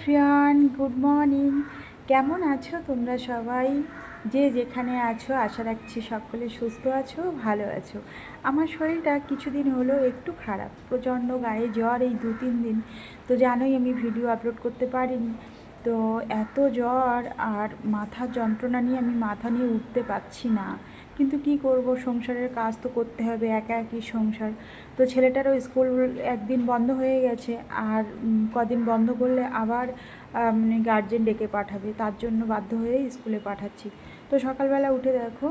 Everyone, good morning. কেমন আছো তোমরা সবাই? যে যেখানে আছো আশা রাখছি সকলে সুস্থ আছো, ভালো আছো। আমার শরীরটা কিছুদিন হলো একটু খারাপ, প্রচণ্ড গায়ে জ্বর এই 2-3 দিন। তো জানোই আমি ভিডিও আপলোড করতে পারিনি। তো এত জ্বর আর মাথার যন্ত্রণা নিয়ে আমি মাথা নিয়ে উঠতে পারছি না। কিন্তু কি করব, সংসারের কাজ তো করতে হবে, একা একই সংসার। তো ছেলেটারও স্কুল একদিন বন্ধ হয়ে গেছে, আর কদিন বন্ধ করলে আবার মানে গার্জেন ডেকে পাঠাবে, তার জন্য বাধ্য হয়ে স্কুলে পাঠাচ্ছি। তো সকালবেলা উঠে দেখো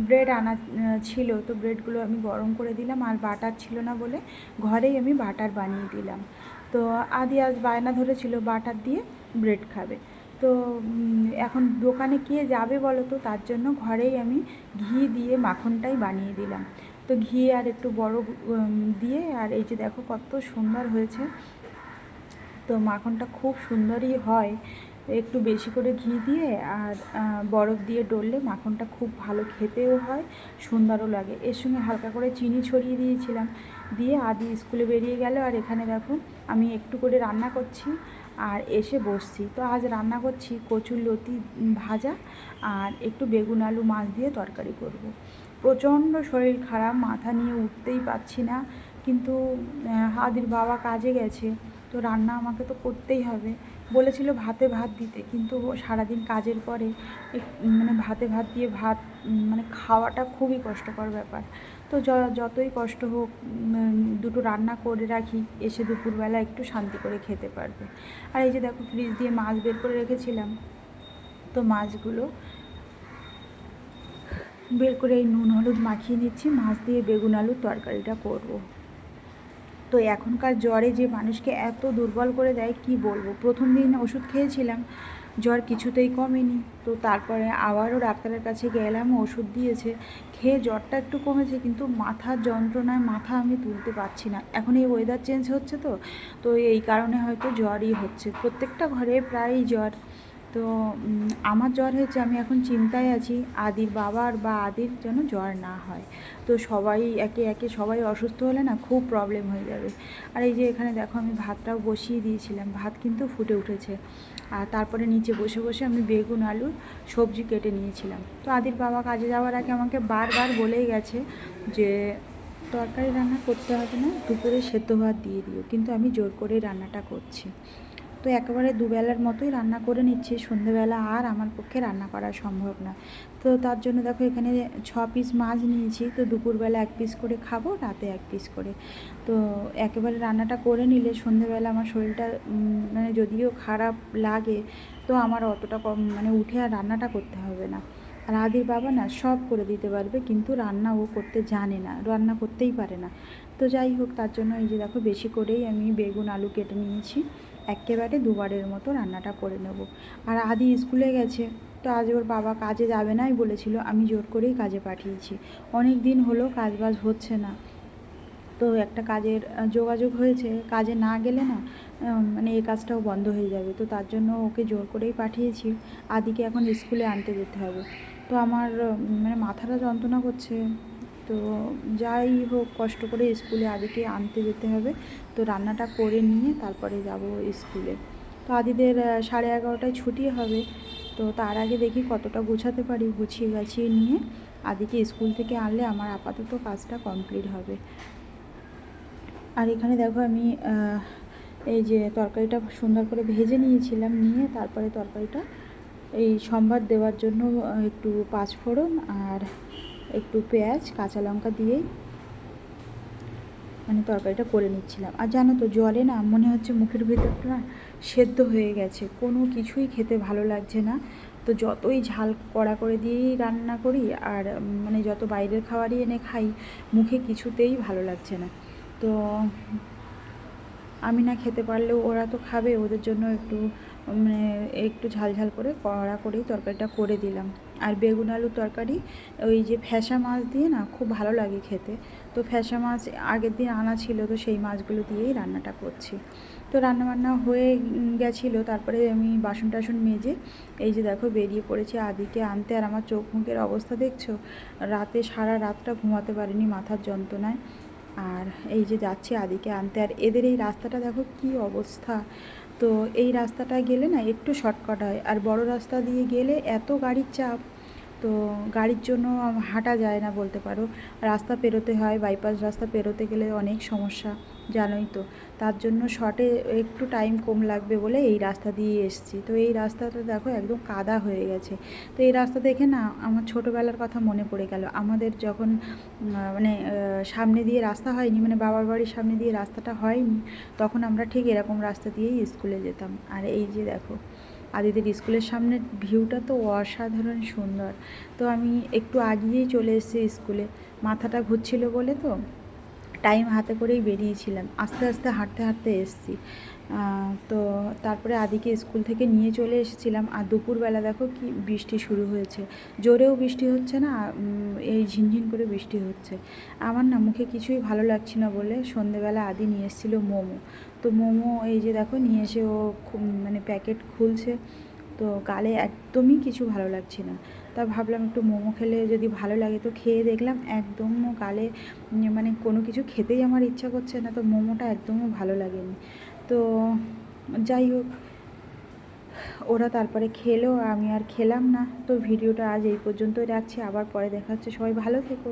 ব্রেড আনা ছিল, তো ব্রেডগুলো আমি গরম করে দিলাম, আর বাটার ছিল না বলে ঘরেই আমি বাটার বানিয়ে দিলাম। তো আদি আজ বায়না ধরেছিল বাটার দিয়ে ব্রেড খাবে। তো এখন দোকানে কে যাবে বলো তো, তার জন্য ঘরেই আমি ঘি দিয়ে মাখনটাই বানিয়ে দিলাম। তো ঘি আর একটু বড় দিয়ে, আর এই যে দেখো কত সুন্দর হয়েছে। তো মাখনটা খুব সুন্দরই হয়, একটু বেশি করে ঘি দিয়ে আর বরফ দিয়ে ডললে মাখনটা খুব ভালো খেতেও হয়, সুন্দরও লাগে। এর সঙ্গে হালকা করে চিনি ছড়িয়ে দিয়েছিলাম, দিয়ে আদি স্কুলে বেরিয়ে গেল। আর এখানে দেখো আমি একটু করে রান্না করছি আর এসে বসছি। তো আজ রান্না করছি কচুর লতি ভাজা আর একটু বেগুন আলু মাছ দিয়ে তরকারি করব। প্রচণ্ড শরীর খারাপ, মাথা নিয়ে উঠতেই পারছি না। কিন্তু আদির বাবা কাজে গেছে, তো রান্না আমাকে তো করতেই হবে। বলেছিল ভাতে ভাত দিতে, কিন্তু ও সারাদিন কাজের পরে মানে ভাতে ভাত দিয়ে ভাত মানে খাওয়াটা খুবই কষ্টকর ব্যাপার। তো যতই কষ্ট হোক দুটো রান্না করে রাখি, এসে দুপুরবেলা একটু শান্তি করে খেতে পারবে। আর এই যে দেখো ফ্রিজ দিয়ে মাছ বের করে রেখেছিলাম, তো মাছগুলো বের করে এই নুন হলুদ মাখিয়ে নিচ্ছি, মাছ দিয়ে বেগুন আলুর তরকারিটা করব। তো এখনকার জ্বরে যে মানুষকে এত দুর্বল করে দেয় কি বলবো। প্রথম দিন ওষুধ খেয়েছিলাম, জ্বর কিছুতেই কমেনি। তো তারপরে আবারও ডাক্তারের কাছে গেলাম, ওষুধ দিয়েছে, খেয়ে জ্বরটা একটু কমেছে, কিন্তু মাথার যন্ত্রণায় মাথা আমি তুলতে পারছি না। এখন এই ওয়েদার চেঞ্জ হচ্ছে, তো এই কারণে হয়তো জ্বরই হচ্ছে, প্রত্যেকটা ঘরে প্রায়ই জ্বর। তো আমার জ্বর হয়েছে, আমি এখন চিন্তায় আছি আদির বাবার বা আদির যেন জ্বর না হয়। তো সবাই একে একে সবাই অসুস্থ হলে না খুব প্রবলেম হয়ে যাবে। আর এই যে এখানে দেখো আমি ভাতটাও বসিয়ে দিয়েছিলাম, ভাত কিন্তু ফুটে উঠেছে। আর তারপরে নিচে বসে বসে আমি বেগুন আলু সবজি কেটে নিয়েছিলাম। তো আদির বাবা কাজে যাওয়ার আগে আমাকে বারবার বলেই গেছে যে তরকারি রান্না করতে হবে না, দুপুরে সেদ্ধ ভাত দিয়ে দিও, কিন্তু আমি জোর করেই রান্নাটা করছি। তো একেবারে দুবেলার মতোই রান্না করে নিচ্ছি, সন্ধেবেলা আর আমার পক্ষে রান্না করা সম্ভব না। তো তার জন্য দেখো এখানে 6 পিস মাছ নিয়েছি, তো দুপুরবেলা 1 পিস করে খাবো, রাতে 1 পিস করে। তো একেবারে রান্নাটা করে নিলে সন্ধেবেলা আমার শরীরটা মানে যদিও খারাপ লাগে, তো আমার অতটা কম মানে উঠে আর রান্নাটা করতে হবে না। আর আদির বাবা না সব করে দিতে পারবে, কিন্তু রান্না ও করতে জানে না, রান্না করতেই পারে না। তো যাই হোক, তার জন্য এই যে দেখো বেশি করেই আমি বেগুন আলু কেটে নিয়েছি, একেবারে দুবারের মতো রান্নাটা করে নেব। আর আদি স্কুলে গেছে, তো আজ ওর বাবা কাজে যাবে নাই বলেছিল, আমি জোর করেই কাজে পাঠিয়েছি। অনেক দিন হলো কাজবাজ হচ্ছে না, তো একটা কাজের যোগাযোগ হয়েছে, কাজে না গেলে না মানে এই কাজটাও বন্ধ হয়ে যাবে। তো তার জন্য ওকে জোর করেই পাঠিয়েছি, আদিকে এখন স্কুলে আনতে যেতে হবে। তো আমার মানে মাথাটা যন্ত্রণা করছে। তো যাই হোক, কষ্ট করে স্কুলে আদিকে আনতে যেতে হবে। তো রান্নাটা করে নিয়ে তারপরে যাব স্কুলে। তো আদিদের 11:30টায় ছুটি হবে। তো তার আগে দেখি কতটা গোছাতে পারি, গুছিয়ে গাছিয়ে নিয়ে আদিকে স্কুল থেকে আনলে আমার আপাতত কাজটা কমপ্লিট হবে। আর এখানে দেখো আমি এই যে তরকারিটা সুন্দর করে ভেজে নিয়েছিলাম, নিয়ে তারপরে তরকারিটা এই সম্বার দেওয়ার জন্য একটু পাঁচফোড়ন আর একটু পেঁয়াজ কাঁচা লঙ্কা দিয়েই মানে তরকারিটা করে নিচ্ছিলাম। আর জানো তো জ্বরে না মনে হচ্ছে মুখের ভেতরটা না সেদ্ধ হয়ে গেছে, কোনো কিছুই খেতে ভালো লাগছে না। তো যতই ঝাল কড়া করে দিয়েই রান্না করি আর মানে যত বাইরের খাবারই এনে খাই, মুখে কিছুতেই ভালো লাগছে না। তো আমি না খেতে পারলেও ওরা তো খাবে, ওদের জন্য একটু মানে একটু ঝাল ঝাল করে কড়া করেই তরকারিটা করে দিলাম। আর বেগুন আলুর তরকারি ওই যে ফ্যাসা মাছ দিয়ে না খুব ভালো লাগে খেতে। তো ফ্যাসা মাছ আগের দিন আনা ছিল, তো সেই মাছগুলো দিয়েই রান্নাটা করছি। তো রান্নাবান্না হয়ে গেছিলো, তারপরে আমি বাসন টাসন মেজে এই যে দেখো বেরিয়ে পড়েছি আদিকে আনতে। আর আমার চোখ মুখের অবস্থা দেখছো, রাতে সারা রাতটা ঘুমাতে পারিনি মাথার যন্ত্রণায়। আর এই যে যাচ্ছি আদিকে আনতে, আর এদের এই রাস্তাটা দেখো কি অবস্থা, তো এই রাস্তাটায় গেলে না একটু শর্টকাট হয়, আর বড় রাস্তা দিয়ে গেলে এত গাড়ির চাপ, তো গাড়ির জন্য হাঁটা যায় না বলতে পারো। রাস্তা পেরোতে হয়, বাইপাস রাস্তা পেরোতে গেলে অনেক সমস্যা, জানোই তো। তার জন্য শর্টে একটু টাইম কম লাগবে বলে এই রাস্তা দিয়ে এসেছি। তো এই রাস্তাটা দেখো একদম কাদা হয়ে গেছে। তো এই রাস্তা দেখে না আমার ছোটোবেলার কথা মনে পড়ে গেল। আমাদের যখন মানে সামনে দিয়ে রাস্তা হয়নি, মানে বাবার বাড়ির সামনে দিয়ে রাস্তাটা হয়নি, তখন আমরা ঠিক এরকম রাস্তা দিয়েই স্কুলে যেতাম। আর এই যে দেখো আদিদের স্কুলের সামনের ভিউটা তো অসাধারণ সুন্দর। তো আমি একটু আগিয়েই চলে এসেছি স্কুলে, মাথাটা ঘুরছিল বলে তো টাইম হাতে করেই বেরিয়েছিলাম, আস্তে আস্তে হাঁটতে হাঁটতে এসেছি। তো তারপরে আদিকে স্কুল থেকে নিয়ে চলে এসেছিলাম। আর দুপুরবেলা দেখো কি বৃষ্টি শুরু হয়েছে, জোরেও বৃষ্টি হচ্ছে না, এই ঝিনঝিন করে বৃষ্টি হচ্ছে। আমার না মুখে কিছুই ভালো লাগছে না বলে সন্ধেবেলা আদি নিয়ে এসেছিলো মোমো। তো মোমো এই যে দেখো নিয়ে এসে ও মানে প্যাকেট খুলছে, তো গালে একদমই কিছু ভালো লাগছে না। তা ভাবলাম একটু মোমো খেলে যদি ভালো লাগে, তো খেয়ে দেখলাম একদমও গালে মানে কোনো কিছু খেতেই আমার ইচ্ছা করছে না, তো মোমোটা একদমও ভালো লাগেনি। তো যাই হোক, ওরা তারপরে খেলো, আমি আর খেলাম না। তো ভিডিওটা আজ এই পর্যন্তই রাখছি, আবার পরে দেখা হচ্ছে। সবাই ভালো থেকো।